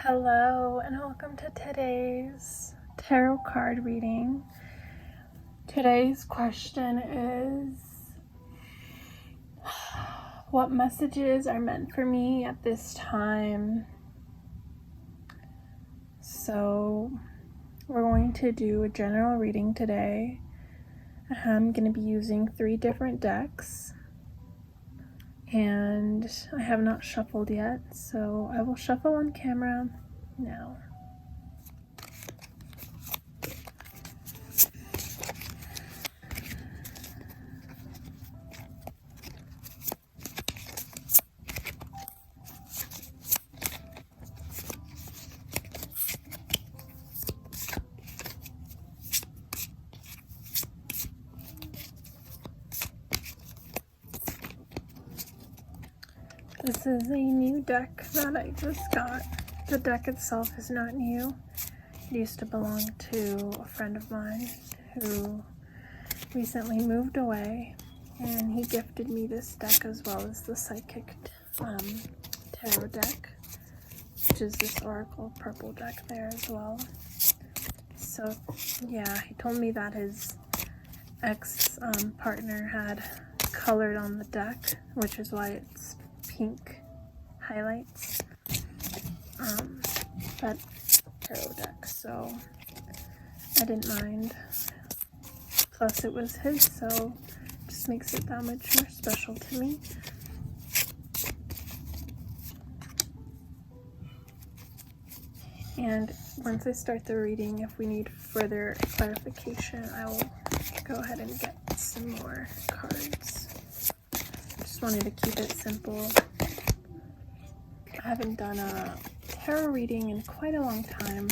Hello and welcome to today's tarot card reading. Today's question is, what messages are meant for me at this time? So we're going to do a general reading today. I'm going to be using 3 different decks, and I have not shuffled yet, so I will shuffle on camera now. This is a new deck that I just got. The deck itself is not new. It used to belong to a friend of mine who recently moved away, and he gifted me this deck as well as the Psychic Tarot deck, which is this Oracle purple deck there as well. So yeah, he told me that his ex-partner had colored on the deck, which is why it's pink highlights, but tarot deck, so I didn't mind. Plus it was his, so it just makes it that much more special to me. And once I start the reading, if we need further clarification, I will go ahead and get some more cards. Just wanted to keep it simple. I haven't done a tarot reading in quite a long time,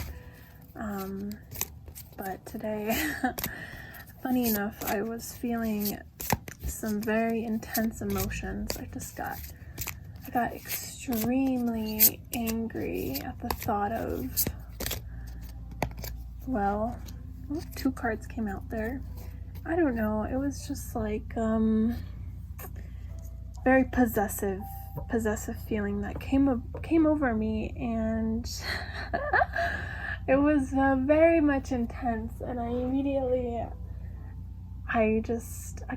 but today, funny enough, I was feeling some very intense emotions. I got extremely angry at the thought of, well, 2 cards came out there. I don't know, it was just like very possessive feeling that came over me, and it was very much intense, and I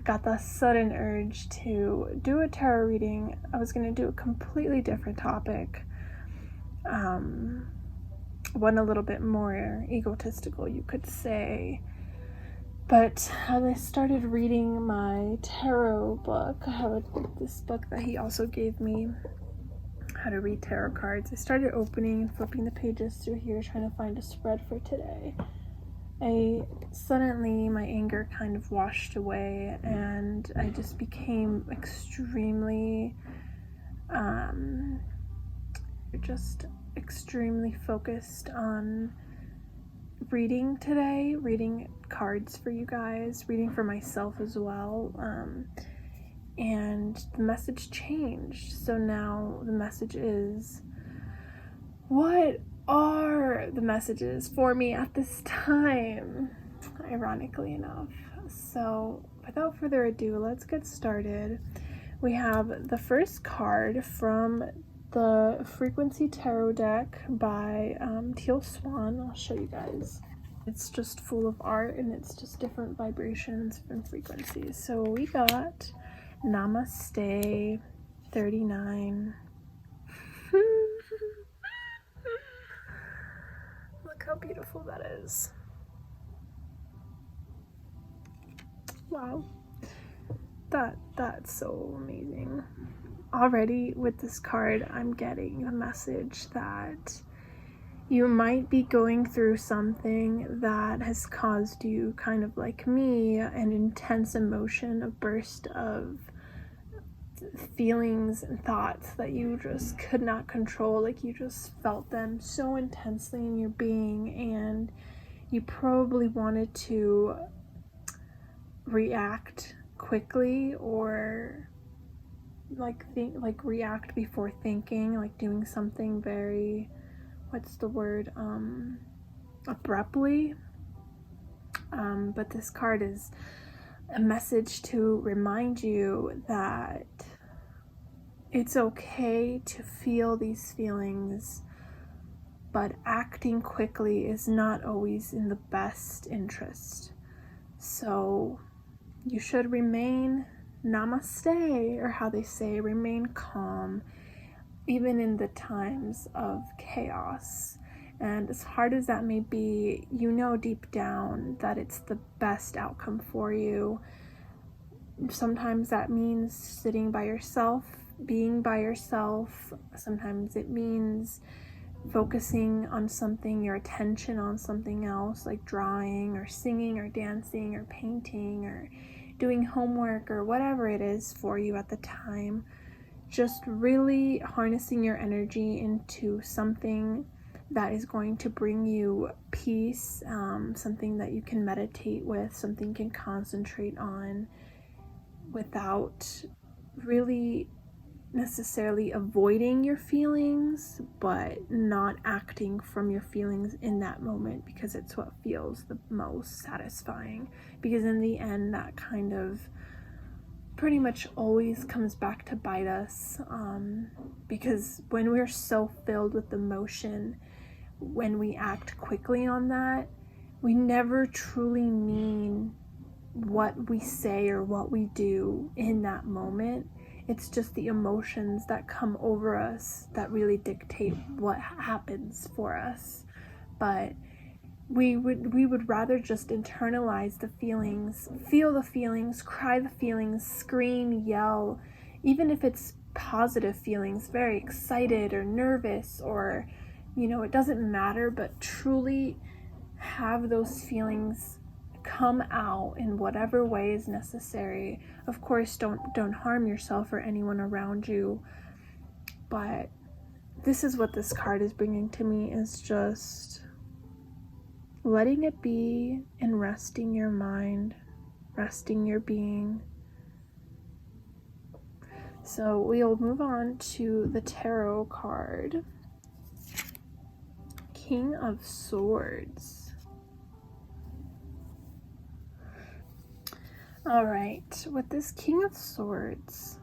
got the sudden urge to do a tarot reading. I was going to do a completely different topic, one a little bit more egotistical, you could say. But as I started reading my tarot book, I have this book that he also gave me, how to read tarot cards. I started opening and flipping the pages through here, trying to find a spread for today. Suddenly my anger kind of washed away, and I just became extremely focused on reading today, reading cards for you guys, reading for myself as well, and the message changed. So now the message is, what are the messages for me at this time, ironically enough? So without further ado, let's get started. We have the first card from the Frequency Tarot deck by Teal Swan. I'll show you guys. It's just full of art, and it's just different vibrations and frequencies. So we got Namaste 39. Look how beautiful that is. Wow. That's so amazing. Already with this card, I'm getting the message that you might be going through something that has caused you, kind of like me, an intense emotion, a burst of feelings and thoughts that you just could not control. Like, you just felt them so intensely in your being, and you probably wanted to react quickly, or react before thinking, like doing something very, abruptly. But this card is a message to remind you that it's okay to feel these feelings but acting quickly is not always in the best interest. So you should remain namaste, or how they say, remain calm, even in the times of chaos. And as hard as that may be, you know deep down that it's the best outcome for you. Sometimes that means sitting by yourself, being by yourself. Sometimes it means focusing on something, your attention on something else, like drawing or singing or dancing or painting or doing homework or whatever it is for you at the time. Just really harnessing your energy into something that is going to bring you peace, something that you can meditate with, something you can concentrate on without really necessarily avoiding your feelings, but not acting from your feelings in that moment, because it's what feels the most satisfying. Because in the end, that kind of pretty much always comes back to bite us, because when we're so filled with emotion, when we act quickly on that, we never truly mean what we say or what we do in that moment. It's just the emotions that come over us that really dictate what happens for us. But we would rather just internalize the feelings, feel the feelings, cry the feelings, scream, yell, even if it's positive feelings, very excited or nervous, or it doesn't matter, but truly have those feelings come out in whatever way is necessary. Of course, don't harm yourself or anyone around you, but this is what this card is bringing to me, is just letting it be and resting your mind, resting your being. So we'll move on to the tarot card. King of Swords. All right, with this King of Swords,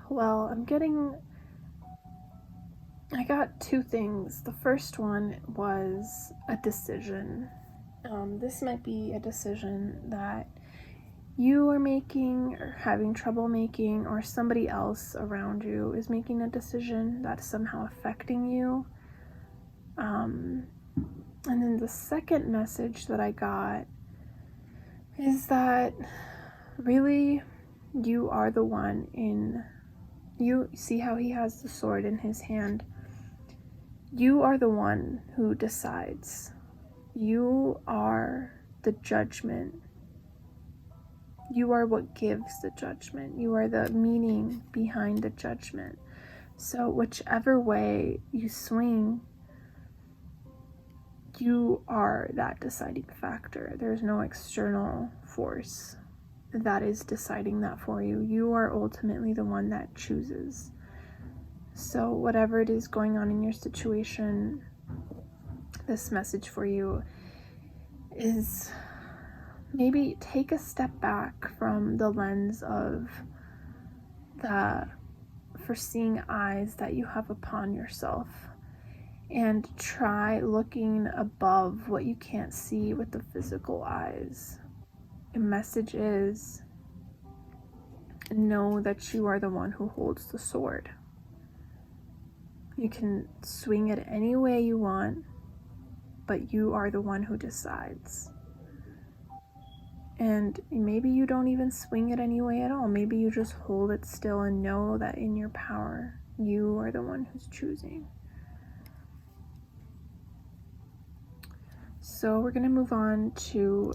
well, I got two things. The first one was a decision. This might be a decision that you are making or having trouble making, or somebody else around you is making a decision that's somehow affecting you. And then the second message that I got is that really you are the one you see how he has the sword in his hand. You are the one who decides. You are the judgment. You are what gives the judgment. You are the meaning behind the judgment. So whichever way you swing, you are that deciding factor. There's no external force that is deciding that for you. You are ultimately the one that chooses. So whatever it is going on in your situation, this message for you is maybe take a step back from the lens of the foreseeing eyes that you have upon yourself, and try looking above what you can't see with the physical eyes. The message is, know that you are the one who holds the sword. You can swing it any way you want, but you are the one who decides. And maybe you don't even swing it any way at all. Maybe you just hold it still and know that in your power, you are the one who's choosing. So we're going to move on to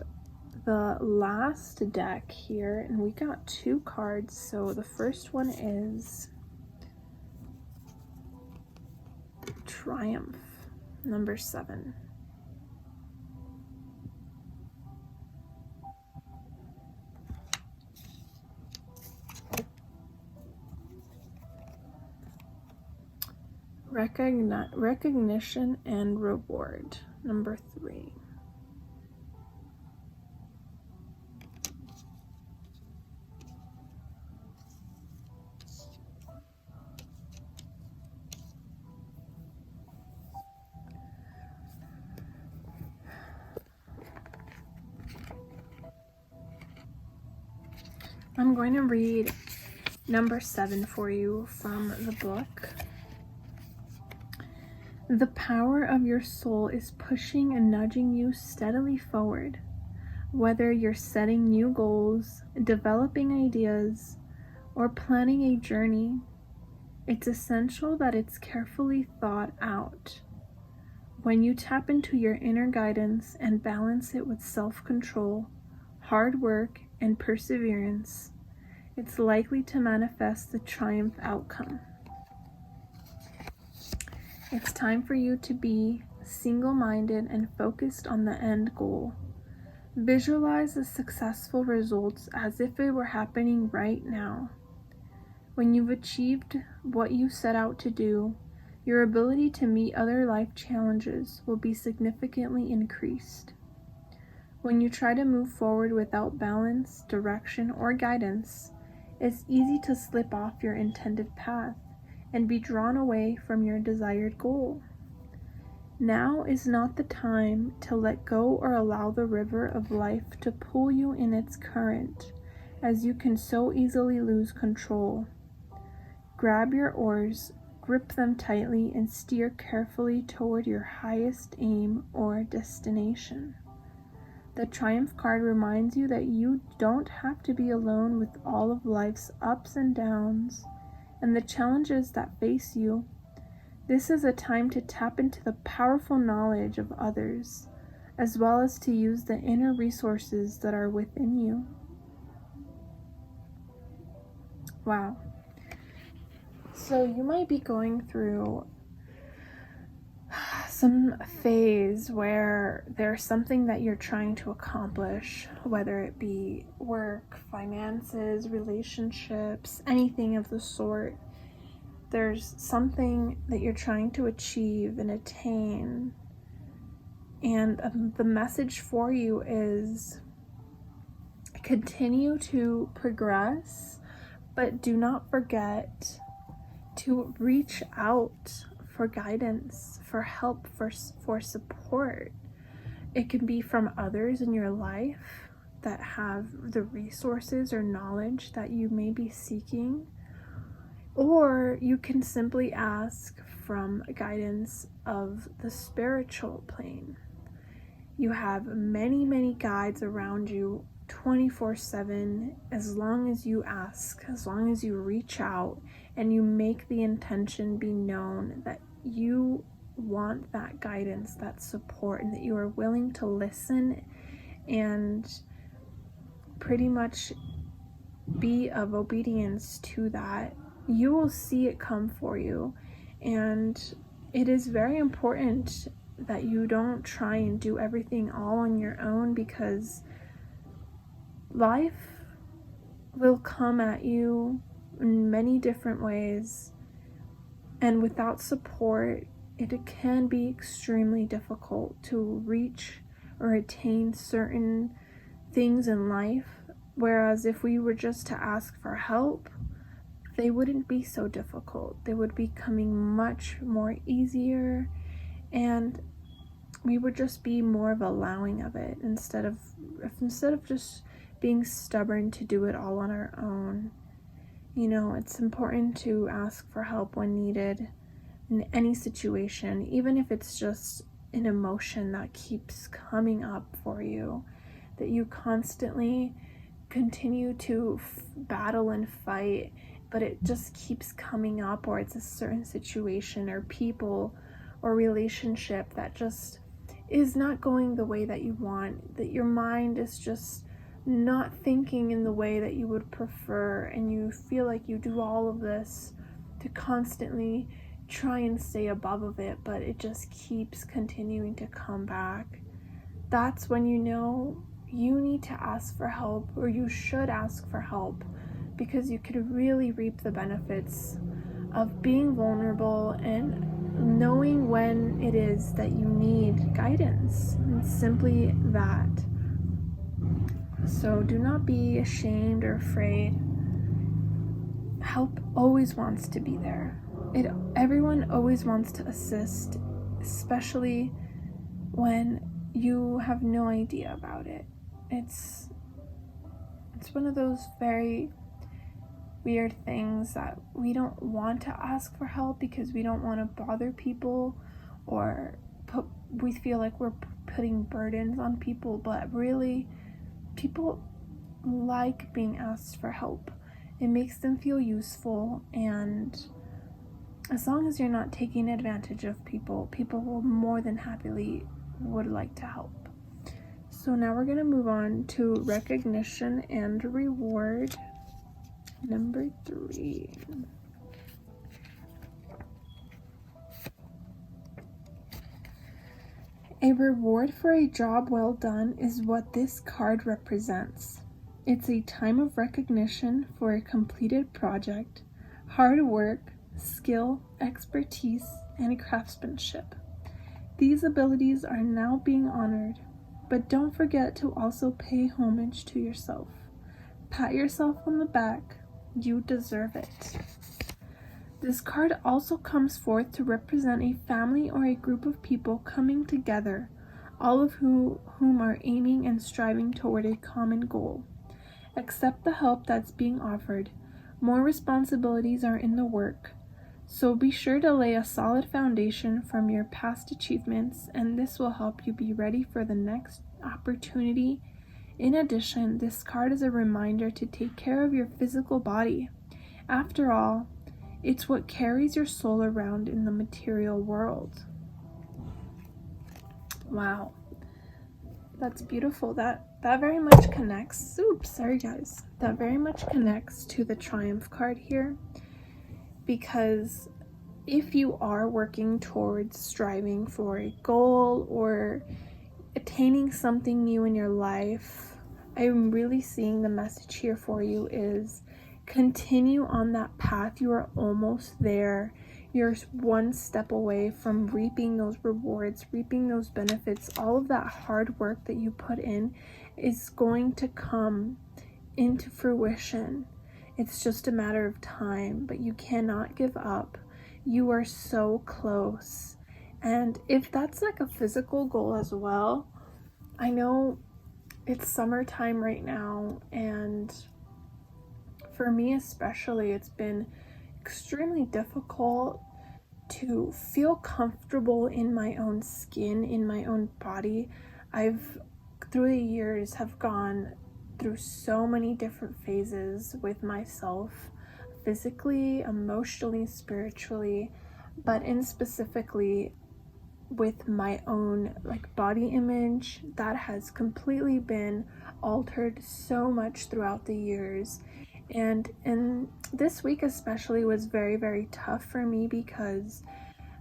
the last deck here, and we got two cards. So the first one is Triumph, number 7. Recognition and reward, number 3. I'm going to read number 7 for you from the book. The power of your soul is pushing and nudging you steadily forward. Whether you're setting new goals, developing ideas, or planning a journey, it's essential that it's carefully thought out. When you tap into your inner guidance and balance it with self-control, hard work, and perseverance, it's likely to manifest the triumph outcome. It's time for you to be single-minded and focused on the end goal. Visualize the successful results as if it were happening right now. When you've achieved what you set out to do, your ability to meet other life challenges will be significantly increased. When you try to move forward without balance, direction, or guidance, it's easy to slip off your intended path and be drawn away from your desired goal. Now is not the time to let go or allow the river of life to pull you in its current, as you can so easily lose control. Grab your oars, grip them tightly, and steer carefully toward your highest aim or destination. The Triumph card reminds you that you don't have to be alone with all of life's ups and downs and the challenges that face you. This is a time to tap into the powerful knowledge of others, as well as to use the inner resources that are within you. Wow. So you might be going through some phase where there's something that you're trying to accomplish, whether it be work, finances, relationships, anything of the sort. There's something that you're trying to achieve and attain, and the message for you is continue to progress, but do not forget to reach out for guidance, for help, for support. It can be from others in your life that have the resources or knowledge that you may be seeking, or you can simply ask from guidance of the spiritual plane. You have many, many guides around you 24/7, as long as you ask, as long as you reach out and you make the intention be known that you want that guidance, that support, and that you are willing to listen and pretty much be of obedience to that, you will see it come for you. And it is very important that you don't try and do everything all on your own, because life will come at you in many different ways, and without support, it can be extremely difficult to reach or attain certain things in life. Whereas if we were just to ask for help, they wouldn't be so difficult. They would be coming much more easier, and we would just be more of allowing of it instead of just being stubborn to do it all on our own. You know, it's important to ask for help when needed in any situation, even if it's just an emotion that keeps coming up for you, that you constantly continue to battle and fight, but it just keeps coming up, or it's a certain situation or people or relationship that just is not going the way that you want, that your mind is just not thinking in the way that you would prefer, and you feel like you do all of this to constantly try and stay above of it, but it just keeps continuing to come back. That's when you know you need to ask for help, or you should ask for help, because you could really reap the benefits of being vulnerable and knowing when it is that you need guidance. It's simply that. So do not be ashamed or afraid. Help always wants to be there. Everyone always wants to assist, especially when you have no idea about it. It's It's one of those very weird things that we don't want to ask for help because we don't want to bother people, or we feel like we're putting burdens on people, but really people like being asked for help. It makes them feel useful, and as long as you're not taking advantage of people, people will more than happily would like to help. So now we're going to move on to recognition and reward. Number 3. A reward for a job well done is what this card represents. It's a time of recognition for a completed project, hard work, skill, expertise, and craftsmanship. These abilities are now being honored, but don't forget to also pay homage to yourself. Pat yourself on the back. You deserve it. This card also comes forth to represent a family or a group of people coming together, all of whom are aiming and striving toward a common goal. Accept the help that's being offered. More responsibilities are in the work, so be sure to lay a solid foundation from your past achievements, and this will help you be ready for the next opportunity. In addition, this card is a reminder to take care of your physical body. After all, it's what carries your soul around in the material world. Wow. That's beautiful. That very much connects. Sorry guys. That very much connects to the Triumph card here, because if you are working towards striving for a goal or attaining something new in your life, I'm really seeing the message here for you is continue on that path. You are almost there. You're one step away from reaping those rewards, reaping those benefits. All of that hard work that you put in is going to come into fruition. It's just a matter of time, but you cannot give up. You are so close. And if that's like a physical goal as well, I know it's summertime right now, and for me especially, it's been extremely difficult to feel comfortable in my own skin, in my own body. I've, through the years, have gone through so many different phases with myself, physically, emotionally, spiritually, but in specifically with my own body image that has completely been altered so much throughout the years. And this week especially was very, very tough for me because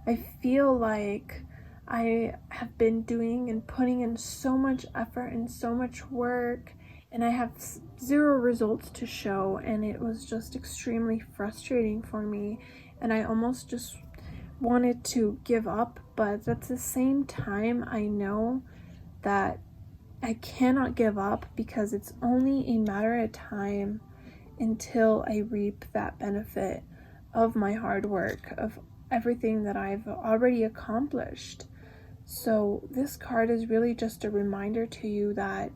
I feel like I have been doing and putting in so much effort and so much work, and I have zero results to show, and it was just extremely frustrating for me, and I almost just wanted to give up. But at the same time, I know that I cannot give up because it's only a matter of time until I reap that benefit of my hard work, of everything that I've already accomplished. So this card is really just a reminder to you that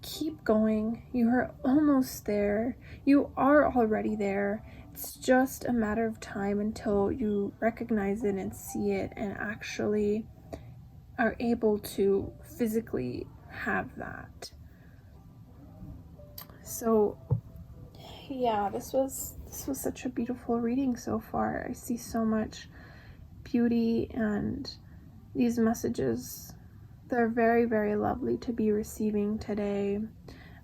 keep going. You are almost there. You are already there. It's just a matter of time until you recognize it and see it and actually are able to physically have that. So yeah, this was such a beautiful reading so far. I see so much beauty, and these messages, they're very, very lovely to be receiving today.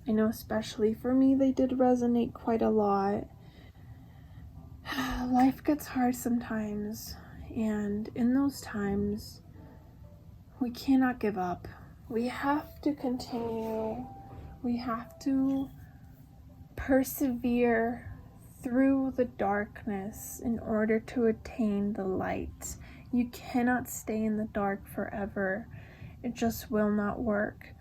I know especially for me, they did resonate quite a lot. Life gets hard sometimes, and in those times, we cannot give up. We have to continue. We have to persevere through the darkness in order to attain the light. You cannot stay in the dark forever. It just will not work.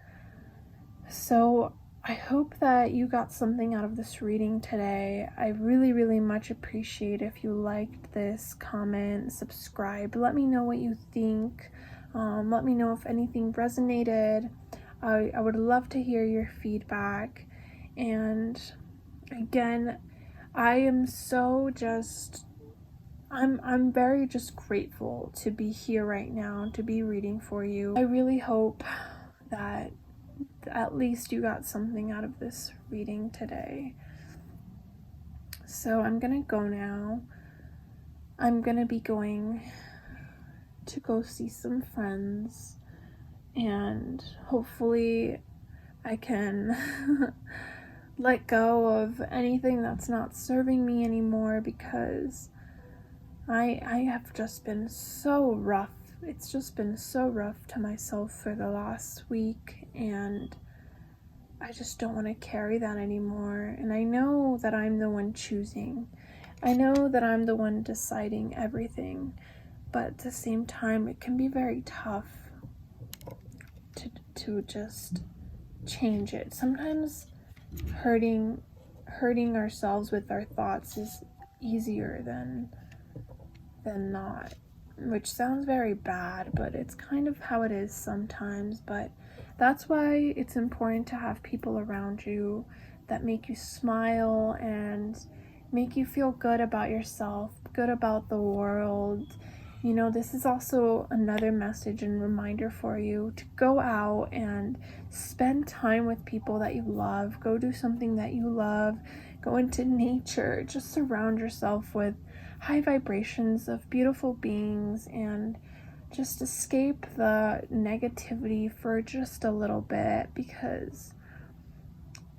So I hope that you got something out of this reading today. I really, really much appreciate if you liked this, comment, subscribe. Let me know what you think. Let me know if anything resonated. I would love to hear your feedback. And again, I am so I'm very just grateful to be here right now, to be reading for you. I really hope that at least you got something out of this reading today. So I'm gonna go now. I'm gonna be going to go see some friends, and hopefully I can let go of anything that's not serving me anymore, because I have just been so rough. It's just been so rough to myself for the last week, and I just don't want to carry that anymore. And I know that I'm the one choosing. I know that I'm the one deciding everything, but at the same time, it can be very tough to just change it. Sometimes hurting ourselves with our thoughts is easier than not, which sounds very bad, but it's kind of how it is sometimes. But that's why it's important to have people around you that make you smile and make you feel good about yourself, good about the world. You know, this is also another message and reminder for you to go out and spend time with people that you love. Go do something that you love. Go into nature. Just surround yourself with high vibrations of beautiful beings, and just escape the negativity for just a little bit, because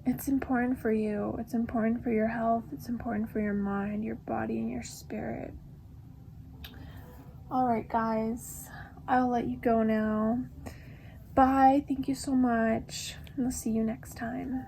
it's important for you. It's important for your health. It's important for your mind, your body, and your spirit. All right, guys, I'll let you go now. Bye. Thank you so much. And I'll see you next time.